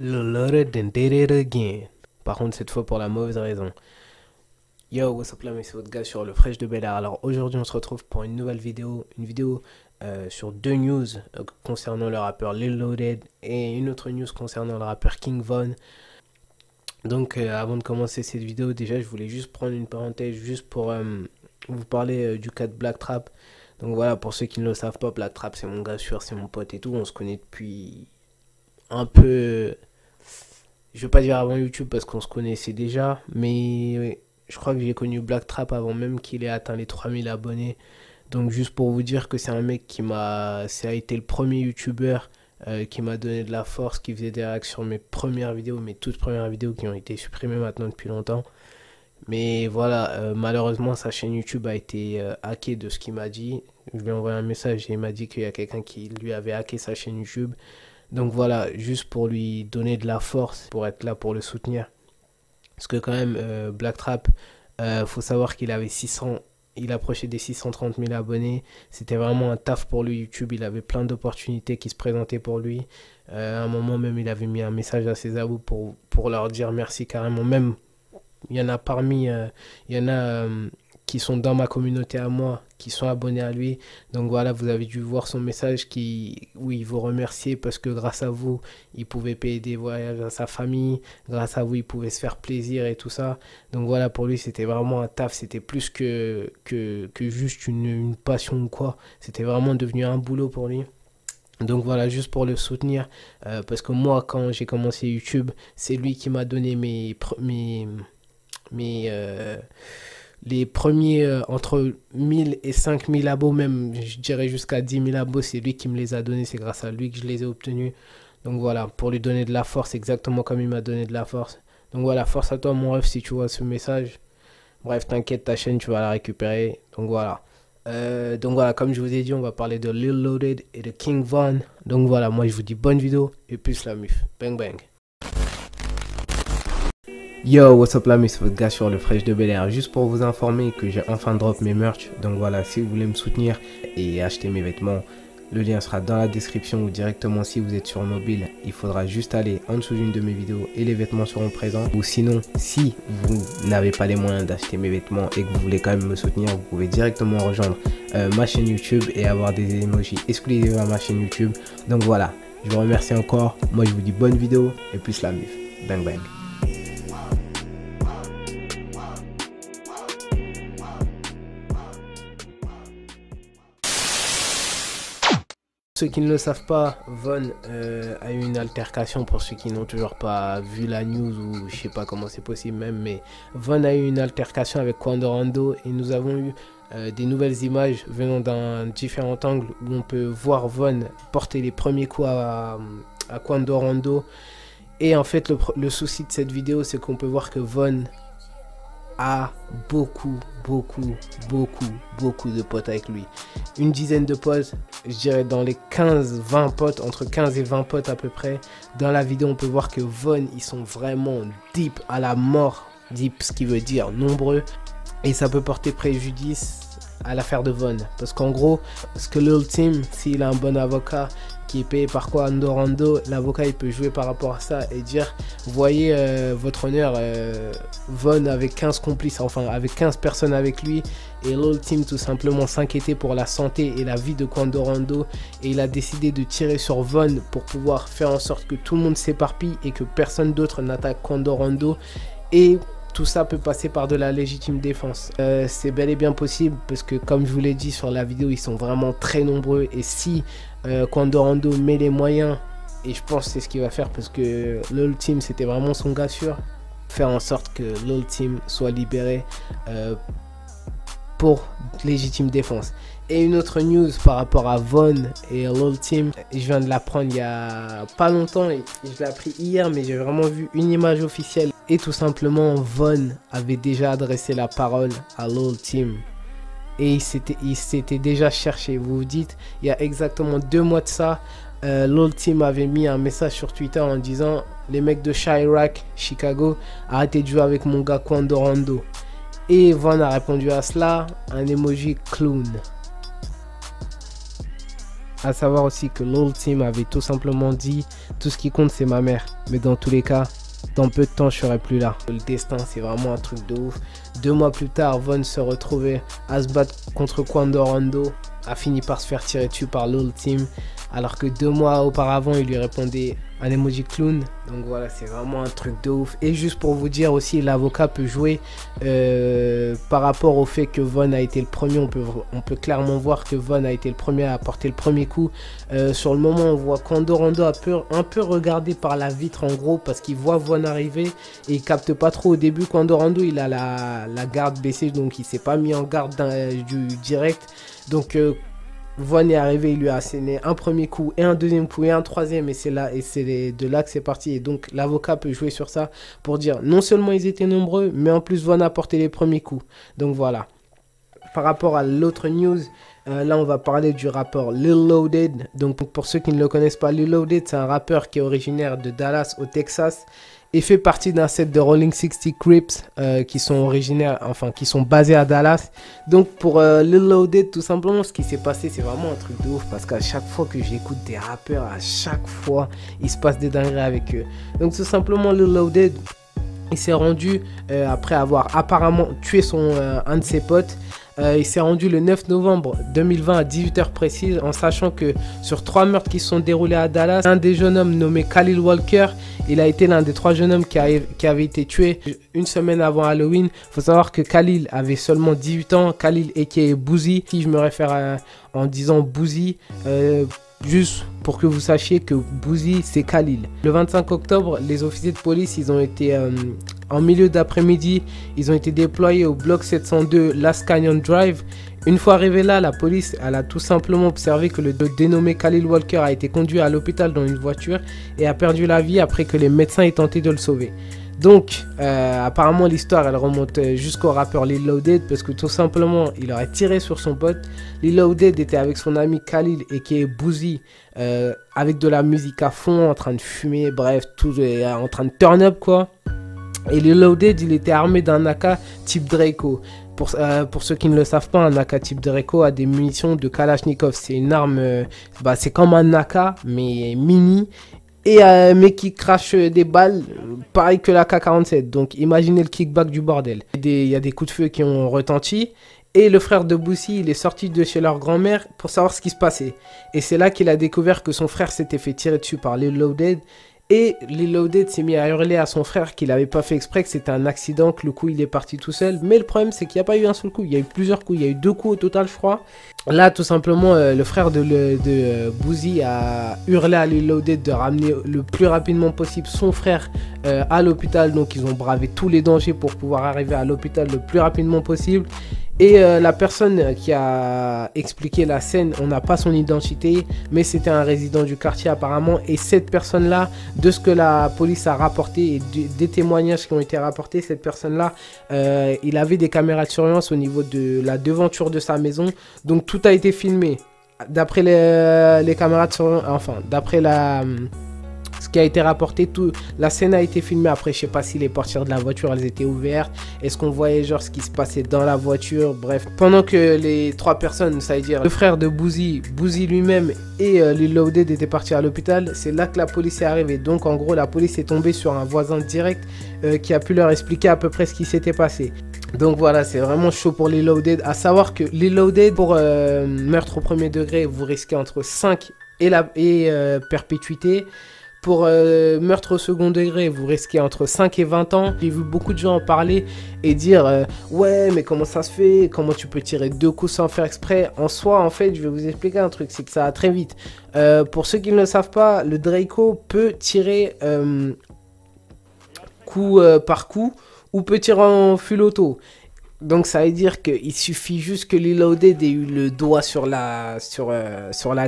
Loaded and did it again. Par contre, cette fois pour la mauvaise raison. Yo, what's up là, mais c'est votre gars sur le Fresh de Bel Air. Alors aujourd'hui, on se retrouve pour une nouvelle vidéo. Une vidéo sur deux news concernant le rappeur Lil Loaded et une autre news concernant le rappeur King Von. Donc avant de commencer cette vidéo, déjà je voulais juste prendre une parenthèse juste pour vous parler du cas de Black Trap. Donc voilà, pour ceux qui ne le savent pas, Black Trap c'est mon gars sûr, c'est mon pote et tout. On se connaît depuis un peu, je veux pas dire avant YouTube parce qu'on se connaissait déjà, mais je crois que j'ai connu Black Trap avant même qu'il ait atteint les 3000 abonnés. Donc juste pour vous dire que c'est un mec ça a été le premier YouTuber qui m'a donné de la force, qui faisait des réactions sur mes premières vidéos, mes toutes premières vidéos qui ont été supprimées maintenant depuis longtemps. Mais voilà, malheureusement sa chaîne YouTube a été hackée de ce qu'il m'a dit. Je lui ai envoyé un message et il m'a dit qu'il y a quelqu'un qui lui avait hacké sa chaîne YouTube. Donc voilà, juste pour lui donner de la force, pour être là pour le soutenir. Parce que quand même, Black Trap, faut savoir qu'il avait il approchait des 630 000 abonnés. C'était vraiment un taf pour lui, YouTube. Il avait plein d'opportunités qui se présentaient pour lui. À un moment même, il avait mis un message à ses abos pour leur dire merci carrément. Même, il y en a qui sont dans ma communauté à moi, qui sont abonnés à lui. Donc voilà, vous avez dû voir son message où il vous remerciait parce que grâce à vous, il pouvait payer des voyages à sa famille. Grâce à vous, il pouvait se faire plaisir et tout ça. Donc voilà, pour lui, c'était vraiment un taf. C'était plus que juste une passion ou quoi. C'était vraiment devenu un boulot pour lui. Donc voilà, juste pour le soutenir. Parce que moi, quand j'ai commencé YouTube, c'est lui qui m'a donné les premiers entre 1000 et 5000 abos, même je dirais jusqu'à 10 000 abos, c'est lui qui me les a donnés, c'est grâce à lui que je les ai obtenus. Donc voilà, pour lui donner de la force, exactement comme il m'a donné de la force. Donc voilà, force à toi mon ref si tu vois ce message. Bref, t'inquiète, ta chaîne tu vas la récupérer. Donc voilà. Comme je vous ai dit, on va parler de Lil Loaded et de King Von. Donc voilà, moi je vous dis bonne vidéo et plus la muf. Bang bang. Yo, what's up là, mais c'est votre gars sur le Fresh de Bel Air. Juste pour vous informer que j'ai enfin drop mes merch. Donc voilà, si vous voulez me soutenir et acheter mes vêtements, le lien sera dans la description ou directement si vous êtes sur mobile. Il faudra juste aller en dessous d'une de mes vidéos et les vêtements seront présents. Ou sinon, si vous n'avez pas les moyens d'acheter mes vêtements et que vous voulez quand même me soutenir, vous pouvez directement rejoindre ma chaîne YouTube et avoir des emojis exclusifs à ma chaîne YouTube. Donc voilà, je vous remercie encore. Moi je vous dis bonne vidéo et plus la mif. Bang bang. Ceux qui ne le savent pas, Von a eu une altercation, pour ceux qui n'ont toujours pas vu la news ou je sais pas comment c'est possible même, mais Von a eu une altercation avec Quando Rondo et nous avons eu des nouvelles images venant d'un différent angle où on peut voir Von porter les premiers coups à Quando Rondo. Et en fait le souci de cette vidéo, c'est qu'on peut voir que Von a beaucoup de potes avec lui. Une dizaine de potes, je dirais dans les 15-20 potes, entre 15 et 20 potes à peu près. Dans la vidéo, on peut voir que Von, ils sont vraiment deep à la mort. Deep, ce qui veut dire nombreux. Et ça peut porter préjudice à l'affaire de Von. Parce qu'en gros, ce que Lil Tim, s'il a un bon avocat qui est payé par Quando Rondo, l'avocat il peut jouer par rapport à ça et dire voyez votre honneur, Von avec 15 complices, enfin avec 15 personnes avec lui, et Lil Tim tout simplement s'inquiétait pour la santé et la vie de Quando Rondo et il a décidé de tirer sur Von pour pouvoir faire en sorte que tout le monde s'éparpille et que personne d'autre n'attaque Quando Rondo. Et tout ça peut passer par de la légitime défense. C'est bel et bien possible parce que comme je vous l'ai dit sur la vidéo, ils sont vraiment très nombreux. Et si Quando Rondo met les moyens, et je pense que c'est ce qu'il va faire parce que Lil Tim c'était vraiment son gars sûr, faire en sorte que Lil Tim soit libéré pour légitime défense. Et une autre news par rapport à Von et Lil Tim, je viens de l'apprendre il y a pas longtemps et je l'ai appris hier, mais j'ai vraiment vu une image officielle. Et tout simplement, Von avait déjà adressé la parole à Lil Tim. Et il s'était déjà cherché. Vous vous dites, il y a exactement 2 mois de ça, Lil Tim avait mis un message sur Twitter en disant les mecs de Chirac, Chicago, arrêtez de jouer avec mon gars Quando Rondo. Et Von a répondu à cela, un emoji clown. À savoir aussi que Lil Team avait tout simplement dit tout ce qui compte c'est ma mère. Mais dans tous les cas, dans peu de temps je serai plus là. Le destin c'est vraiment un truc de ouf. 2 mois plus tard, Von se retrouvait à se battre contre Quando Rondo, a fini par se faire tirer dessus par Lil Team. Alors que 2 mois auparavant il lui répondait un emoji clown. Donc voilà, c'est vraiment un truc de ouf. Et juste pour vous dire aussi, l'avocat peut jouer par rapport au fait que Von a été le premier. On peut clairement voir que Von a été le premier à apporter le premier coup. Sur le moment, on voit Quando Rondo un peu regardé par la vitre en gros, parce qu'il voit Von arriver et il capte pas trop au début. Quando Rondo il a la garde baissée, donc il s'est pas mis en garde du direct. Donc Von est arrivé, il lui a asséné un premier coup et un deuxième coup et un troisième, et c'est de là que c'est parti. Et donc l'avocat peut jouer sur ça pour dire non seulement ils étaient nombreux, mais en plus Von a porté les premiers coups. Donc voilà. Par rapport à l'autre news, là on va parler du rappeur Lil Loaded. Donc pour ceux qui ne le connaissent pas, Lil Loaded c'est un rappeur qui est originaire de Dallas au Texas et fait partie d'un set de Rolling 60 Crips qui sont originaires, enfin qui sont basés à Dallas. Donc pour Lil Loaded, tout simplement ce qui s'est passé c'est vraiment un truc de ouf, parce qu'à chaque fois que j'écoute des rappeurs, à chaque fois il se passe des dingueries avec eux. Donc tout simplement Lil Loaded, il s'est rendu après avoir apparemment tué un de ses potes. Il s'est rendu le 9 novembre 2020 à 18 h précises, en sachant que sur 3 meurtres qui se sont déroulés à Dallas, un des jeunes hommes nommé Khalil Walker, il a été l'un des 3 jeunes hommes qui avait été tué une semaine avant Halloween. Il faut savoir que Khalil avait seulement 18 ans, Khalil aka Boozy, si je me réfère en disant Boozy, juste pour que vous sachiez que Boozy c'est Khalil. Le 25 octobre, les officiers de police, ils ont été en milieu d'après-midi, ils ont été déployés au bloc 702 Last Canyon Drive. Une fois arrivé là, la police elle a tout simplement observé que le dénommé Khalil Walker a été conduit à l'hôpital dans une voiture et a perdu la vie après que les médecins aient tenté de le sauver. Donc apparemment l'histoire elle remonte jusqu'au rappeur Lil Loaded, parce que tout simplement il aurait tiré sur son pote. Lil Loaded était avec son ami Khalil et qui est Boozy, avec de la musique à fond, en train de fumer, bref, tout en train de turn up quoi. Et Lil Loaded il était armé d'un AK type Draco. Pour ceux qui ne le savent pas, un AK type Draco a des munitions de Kalachnikov. C'est une arme, c'est comme un AK mais mini. Et mais qui crache des balles, pareil que la K47. Donc imaginez le kickback du bordel. Il y a des coups de feu qui ont retenti. Et le frère de Boozy, il est sorti de chez leur grand-mère pour savoir ce qui se passait. Et c'est là qu'il a découvert que son frère s'était fait tirer dessus par Lil Loaded. Et Lil Loaded s'est mis à hurler à son frère qu'il n'avait pas fait exprès, que c'était un accident, que le coup il est parti tout seul. Mais le problème c'est qu'il n'y a pas eu un seul coup, il y a eu plusieurs coups, il y a eu 2 coups au total je crois. Là tout simplement le frère de Boozy a hurlé à Lil Loaded de ramener le plus rapidement possible son frère à l'hôpital. Donc ils ont bravé tous les dangers pour pouvoir arriver à l'hôpital le plus rapidement possible. Et la personne qui a expliqué la scène, on n'a pas son identité, mais c'était un résident du quartier apparemment. Et cette personne-là, de ce que la police a rapporté et des témoignages qui ont été rapportés, cette personne-là, il avait des caméras de surveillance au niveau de la devanture de sa maison. Donc tout a été filmé. D'après les caméras de surveillance, enfin, d'après ce qui a été rapporté, la scène a été filmée. Après je sais pas si les portières de la voiture elles étaient ouvertes, est-ce qu'on voyait genre ce qui se passait dans la voiture, bref. Pendant que les 3 personnes, ça veut dire le frère de Boozy lui-même et Lil Loaded étaient partis à l'hôpital, c'est là que la police est arrivée. Donc en gros la police est tombée sur un voisin direct qui a pu leur expliquer à peu près ce qui s'était passé. Donc voilà, c'est vraiment chaud pour Lil Loaded. À savoir que Lil Loaded, pour meurtre au premier degré, vous risquez entre 5 et perpétuité. Pour meurtre au second degré, vous risquez entre 5 et 20 ans. J'ai vu beaucoup de gens en parler et dire ouais, mais comment ça se fait? Comment tu peux tirer 2 coups sans faire exprès? En soi, en fait, je vais vous expliquer un truc, c'est que ça va très vite. Pour ceux qui ne le savent pas, le Draco peut tirer coup par coup ou peut tirer en full auto. Donc ça veut dire qu'il suffit juste que Lil Loaded ait eu le doigt sur la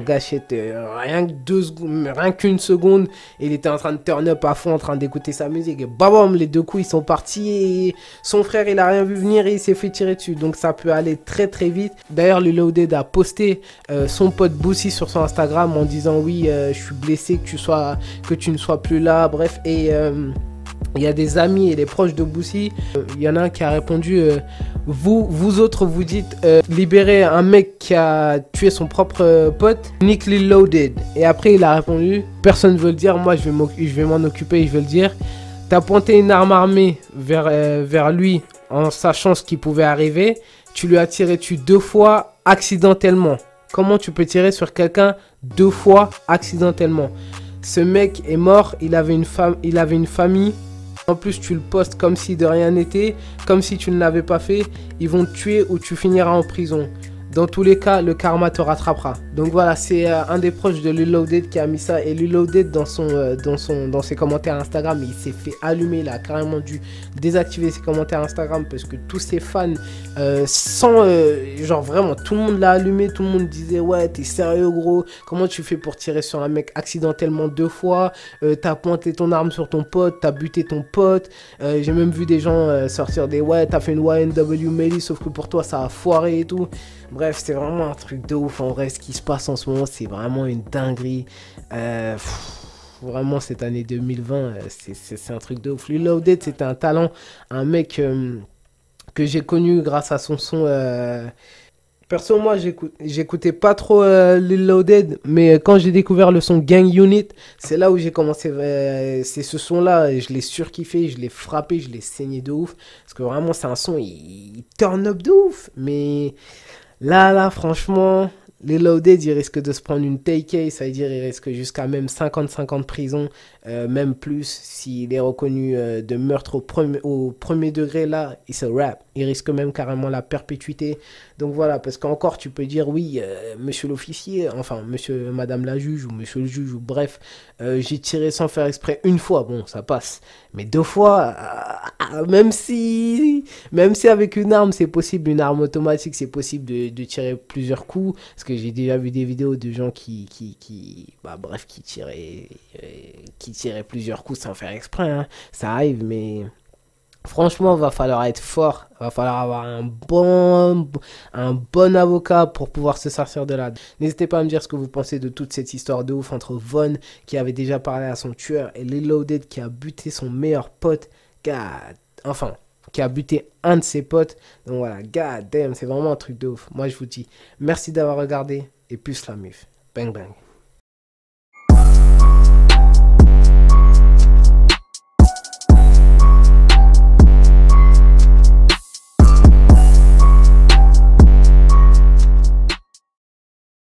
gâchette, rien qu'une seconde, il était en train de turn up à fond, en train d'écouter sa musique, et bam, les 2 coups ils sont partis, et son frère il a rien vu venir et il s'est fait tirer dessus. Donc ça peut aller très très vite. D'ailleurs Lil Loaded a posté son pote Boozy sur son Instagram en disant oui, je suis blessé que tu ne sois plus là, bref. Et il y a des amis et des proches de Boosie. Il y en a un qui a répondu vous autres, vous dites libérer un mec qui a tué son propre pote, Nick Lil Loaded. Et après, il a répondu personne ne veut le dire, moi je vais m'en occuper, je vais le dire. T'as pointé une arme armée vers lui en sachant ce qui pouvait arriver. Tu lui as tiré dessus 2 fois accidentellement. Comment tu peux tirer sur quelqu'un 2 fois accidentellement? Ce mec est mort, il avait une famille. En plus, tu le postes comme si de rien n'était, comme si tu ne l'avais pas fait. Ils vont te tuer ou tu finiras en prison. Dans tous les cas, le karma te rattrapera. Donc voilà, c'est un des proches de Lil Loaded qui a mis ça. Et Lil Loaded, dans ses commentaires Instagram, il s'est fait allumer. Il a carrément dû désactiver ses commentaires Instagram parce que tous ses fans, genre vraiment, tout le monde l'a allumé. Tout le monde disait, ouais, t'es sérieux gros? Comment tu fais pour tirer sur un mec accidentellement 2 fois? T'as pointé ton arme sur ton pote, t'as buté ton pote. J'ai même vu des gens sortir des, ouais, t'as fait une YNW Melly, sauf que pour toi, ça a foiré et tout. Bref, c'est vraiment un truc de ouf. En vrai, ce qui se passe en ce moment, c'est vraiment une dinguerie. Vraiment, cette année 2020, c'est un truc de ouf. Lil Loaded, c'était un talent. Un mec que j'ai connu grâce à son son. Perso, moi, j'écoutais pas trop Lil Loaded. Mais quand j'ai découvert le son Gang Unit, c'est là où j'ai commencé. C'est ce son-là, je l'ai surkiffé, je l'ai frappé, je l'ai saigné de ouf. Parce que vraiment, c'est un son, il turn up de ouf. Mais... Là, franchement, les Loaded, il risque de se prendre une take, ça veut dire il risque jusqu'à même 55 ans de prison, même plus, s'il est reconnu de meurtre au premier degré, là, c'est rap. Il risque même carrément la perpétuité. Donc voilà, parce qu'encore, tu peux dire, oui, monsieur l'officier, enfin, madame la juge, ou monsieur le juge, ou bref, j'ai tiré sans faire exprès 1 fois, bon, ça passe. Mais 2 fois, même si avec une arme, c'est possible, une arme automatique, c'est possible de tirer plusieurs coups. Parce que j'ai déjà vu des vidéos de gens qui tiraient plusieurs coups sans faire exprès, hein. Ça arrive, mais... Franchement, va falloir être fort, va falloir avoir un bon avocat pour pouvoir se sortir de là. N'hésitez pas à me dire ce que vous pensez de toute cette histoire de ouf entre Von qui avait déjà parlé à son tueur et Lil Loaded qui a buté son meilleur pote, qui a buté un de ses potes. Donc voilà, god damn, c'est vraiment un truc de ouf. Moi je vous dis merci d'avoir regardé et plus la mif. Bang bang.